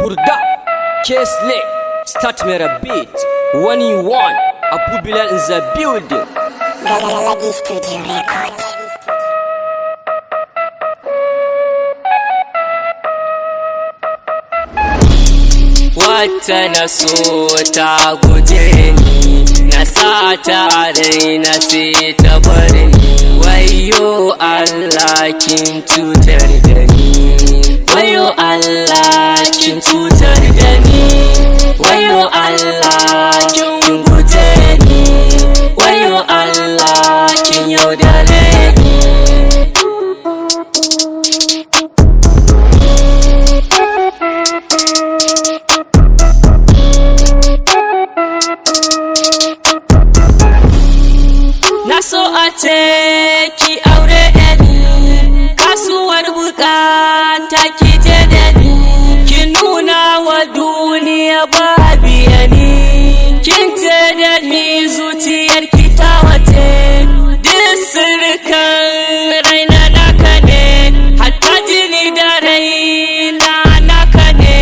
Burda, K-Slay, start me a beat. 1-in-1, Abu Bilal in the building. Galagi Studio Record. Wata na so ta guje ni, na sa ta rai na sai ta bari ni. Wayo Allah kin cutar da ni, wayo Allah kin cutar da ni, wayo Allah kin guje ni, wayo Allah kin yaudare ni. Na so a ce ki aure da ni, kasuwar bukata ki je da ni, ki nuna wa duniya babu yani, kin ce da ni zuciyar ki ta wace, duk sirkan raina naka ne, hatta jini da raina naka ne,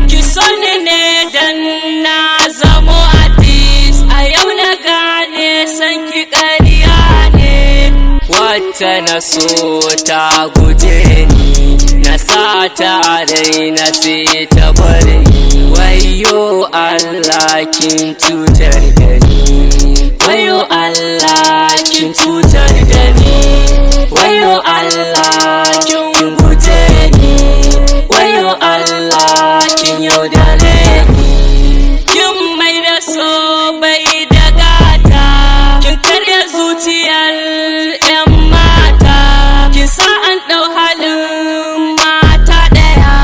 ki so ni ne dan na zamo artist, a yau na gane san ki ƙarya ne. Wata na so ta guje ni, na sa ta rai na sai ta bari ni. Wayo Allah kin cutar da ni, wayo Allah kin cutar da ni, wayo Allah kin guje ni, wayo Allah kin yaudare ni. Kin mai da so bai da gata, kin karya zuciyar 'yan mata, kin sa an ɗau halin mata ɗaya,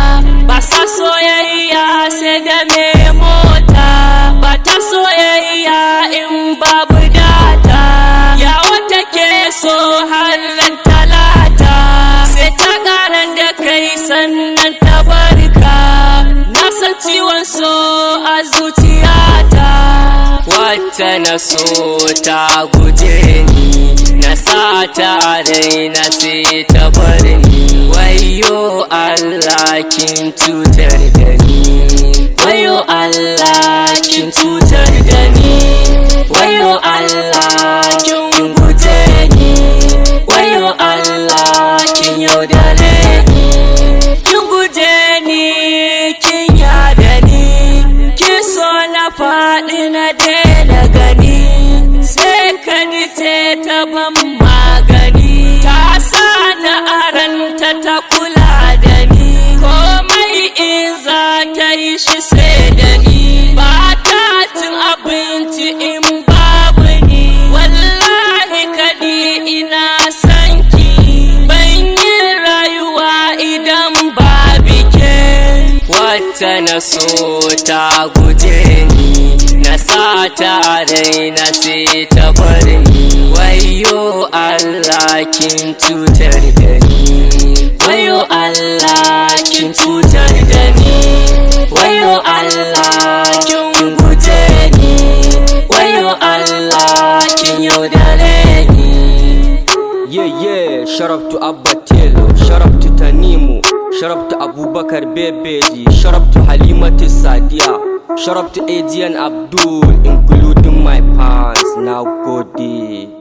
ba sa soyayya sai da me mota, ba ta soyayya in babu data, ya wata ke so har ran talata, sai ta ƙaran da kai sannan ta barka, na san ciwon so a zuciyata. Wata na so ta guje ni, na sa ta rai na sai ta bari ni. Wayo Allah kin cutar da ni, wayo Allah kin cutar da ni, wayo Allah kin guje ni, wayo Allah kin yaudare ni. Kin guje ni, kin yada ni, kin so na faɗi na daina gani, sai ka ce ta ban magani, ta sa na aranta ta kula da ni, komai in za ta yi shi sai da ni, ba ta cin abinci in babu ni, wallahi kadi ina son ki, ban yi rayuwa idan babu ke. Wata na so ta guje ni, na sa ta rai na sai ta bari ni. Wayo Allah kin cutar da ni, wayo Allah kin cutar da ni, wayo Allah kin guje ni, wayo Allah kin yaudare ni. Yeah, shout out to Abba Telo, shout out to Tanimu, shout out to Abubakar Bebeji, shout out to Halimatu Sadia, shout out to Adrian Abdul, including my fans. Now go day.